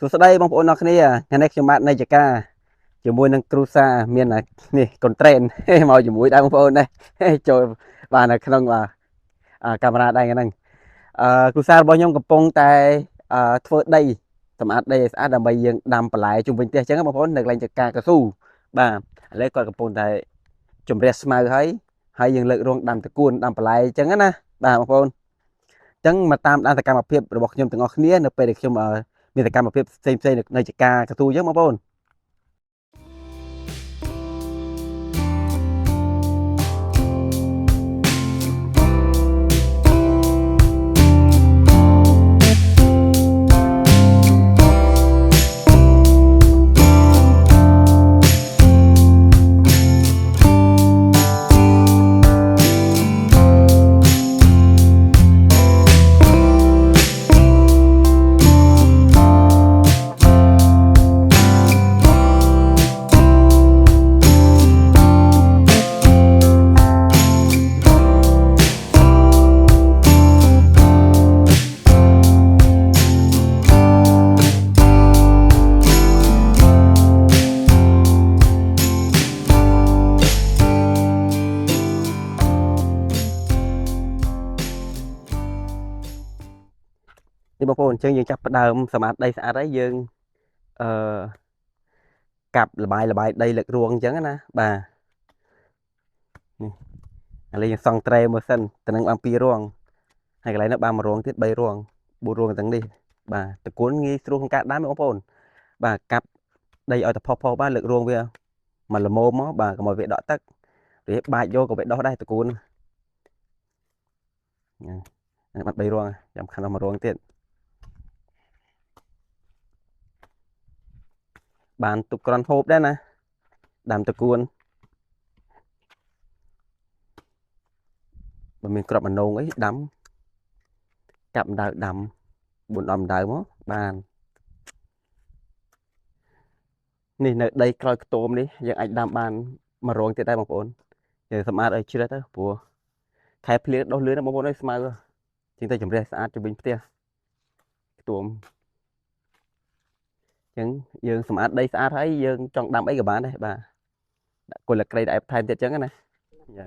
សួស្តីបងប្អូនអរគ្នាថ្ងៃនេះខ្ញុំបាទនៃចកាជាមួយនឹងគ្រូសាមាននេះកុនត្រេនមកជាមួយដែរបងប្អូនដែរចូលបាននៅក្នុងកាមេរ៉ាដែរហ្នឹងគ្រូសារបស់ខ្ញុំកំពុងតែធ្វើដីសម្អាតដីឲ្យស្អាតដើម្បីយើងដាំបន្លែជុំវិញផ្ទះអញ្ចឹងបងប្អូននៅកន្លែងចកាកស៊ូបាទឥឡូវគាត់កំពុងតែជំរះស្មៅហើយយើងលើករងដាំតកួនដាំបន្លែអញ្ចឹងណាបាទបងប្អូនអញ្ចឹងមកតាមដានសកម្មភាពរបស់ខ្ញុំទាំងអស់គ្នានៅពេលដែលខ្ញុំមានសកម្មភាពផ្សេងនៅចកាកស៊ូអញ្ចឹងបងប្អូននេះបងប្អូនអញ្ចឹងយើងចាប់ផ្ដើមសម្អាតដីស្អាតហើយយើងកាប់លបាយដីលើករងអញ្ចឹងណាបាទនេះឥឡូវយើងសង់ត្រែមើលសិនទៅនឹងបាន2រងហើយកន្លែងនោះបាន1រងទៀត3រង4រងទាំងនេះបាទតកួនងាយស្រួលក្នុងការដាំបងប្អូនបាទកាប់ដីឲ្យតែផុសបានលើករងវាមកល្មមមកបាទកុំឲ្យវាដក់ទឹកវាបាច់យកក៏វាដោះដែរតកួននេះបាត់3រងចាំខាងនោះ1រងទៀតបានទុកក្រាន់ហូបដែរណាដាំតកួនបើមានក្របម្នងអីដាំកាប់ម្ដៅដាំ4 10ម្ដៅមកបាននេះនៅដីក្រោយខ្ទមនេះយើងអាចដាំបាន1រងទៀតដែរបងប្អូនយើងសម្អាតឲ្យជ្រឹះទៅព្រោះខែភ្លៀងដុះលឿនណាបងប្អូនអើយស្មៅជាងទៅជំរះស្អាតជុំវិញផ្ទះខ្ទមអញ្ចឹងយើងសម្អាតដីស្អាតហើយយើងចង់ដាំអីក៏បានដែរបាទដាក់គល់ក្រៃដាក់ថែមទៀតអញ្ចឹងណាចា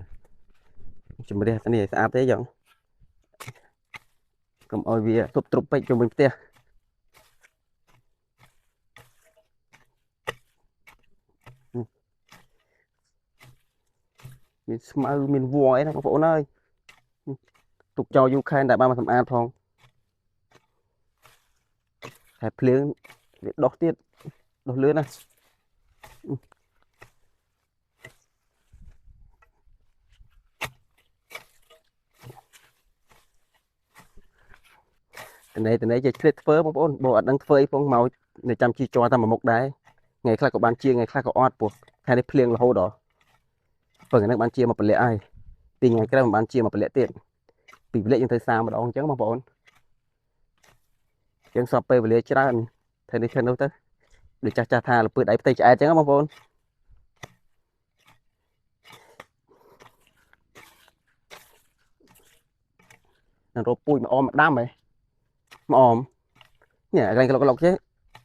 ជំរះនេះស្អាតទេចឹងកុំឲ្យវាទប់ទ្រុបពេកជុំវិញផ្ទះមានស្មៅមានវល្លិអីណាបងប្អូនអើយទុកចោលយូរខែតែបានមកសម្អាតផងតែភ្លៀងវាដុះទៀតដុះលឿនណាតនេជាឆ្លៀតធ្វើបងប្អូនបើអត់ដឹងធ្វើអីផងមកនៅចាំជីជ័រតាមមុខដែរថ្ងៃខ្លះក៏បានជាថ្ងៃខ្លះក៏អត់ពោះខែនេះភ្លៀងរហូតដល់ព្រឹកហ្នឹងបានជាមកពលិហើយ2ថ្ងៃក្រោយមិនបានជាមកពលិទៀតពីពលិយើងទៅសាម្ដងអញ្ចឹងបងប្អូនអញ្ចឹងសពពេលវេលាច្រើនធ្វើនេះធ្វើនោះទៅដូចចាស់ថាលពើដៃផ្ទៃឆ្អែតអញ្ចឹងបងប្អូននឹងរកពូជមកអមដាំហ៎មកអមនេះកន្លែងក្លុកចេះ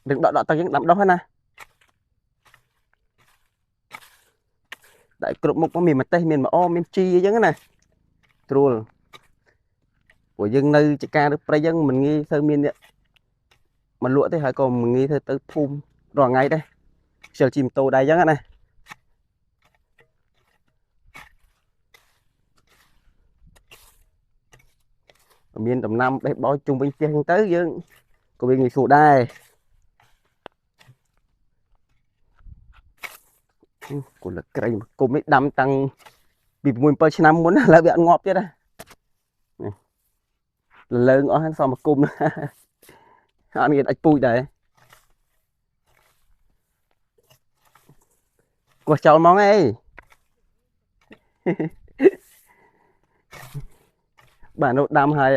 ดึงដកទឹកយើងដាំដុះហ្នឹងណាដាក់គ្រប់មុខមានម្ទេសមានម្អមមានជីអញ្ចឹងណាត្រួលព្រោះយើងនៅចកាឬព្រៃអញ្ចឹងមិនងាយទៅមានអ្នកមកលក់ទេហើយក៏មិនងាយទៅភូមិរាល់ថ្ងៃដែរខ្ជិលជិះម៉ូតូដែរអញ្ចឹងណាមានដំណាំបេះបោចជុំវិញផ្ទះអញ្ចឹងទៅយើងក៏វាងាយស្រួលដែរគល់ក្រៃគុំនេះដាំតាំងពី6 7ឆ្នាំមុនឥឡូវវាអត់ងាប់ទៀតណាលើងអស់ហើយសមមកគុំអត់មានអាចពូជដែរគោះចោលហ្មងអីបាទនោះដាំហើយ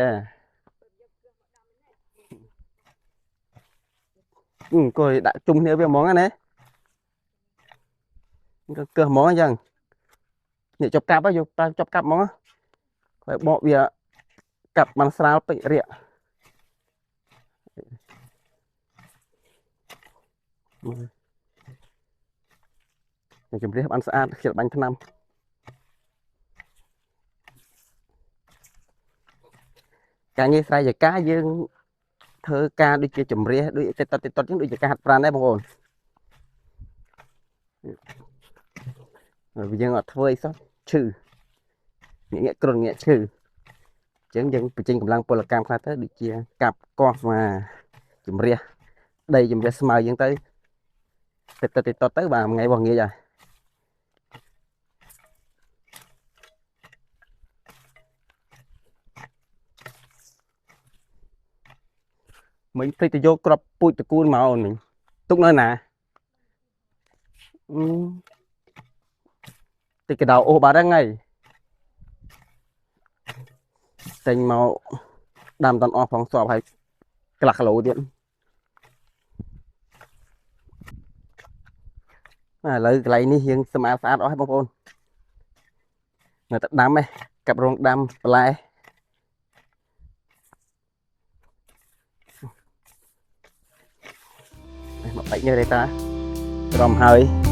គោះដាក់ជុំគ្នាវាហ្មងណាកើហ្មងអញ្ចឹងនេះចប់កាប់ហើយយកចប់កាប់ហ្មងហើយបកវាកាប់បានស្រាលពេករាក់ ជំរាបបានស្អាតខ្ជិលបាញ់ថ្នាំការងារស្រែចម្ការយើងធ្វើការដូចជាជំរះដូចតិតតិតចឹងដូចជាការហាត់ប្រាណដែរបងប្អូនយើងអត់ធ្វើអីសោះឈឺងាកគ្រុនងាកឈឺអញ្ចឹងយើងបញ្ចេញកម្លាំងពលកម្មខ្លះទៅដូចជាកាប់កោះមកជំរះដីជំរះស្មៅអញ្ចឹងទៅតិតទៅបាទថ្ងៃរបស់ងាយហើយមិញភ្លេចទៅយកគ្រាប់ពូជតកូនមកអូនមិញទុកនៅណាតិចកដោអូសបាត់ហ្នឹងហើយចេញមកដាំតន់អស់ផងសອບហើយកន្លះគីឡូទៀតឥឡូវកន្លែងនេះយើងសម្អាតស្អាតអស់ហើយបងប្អូននៅតែដាំឯងកាប់រងដាំបន្លែមកបាច់ញើសទេតាត្រមហើយ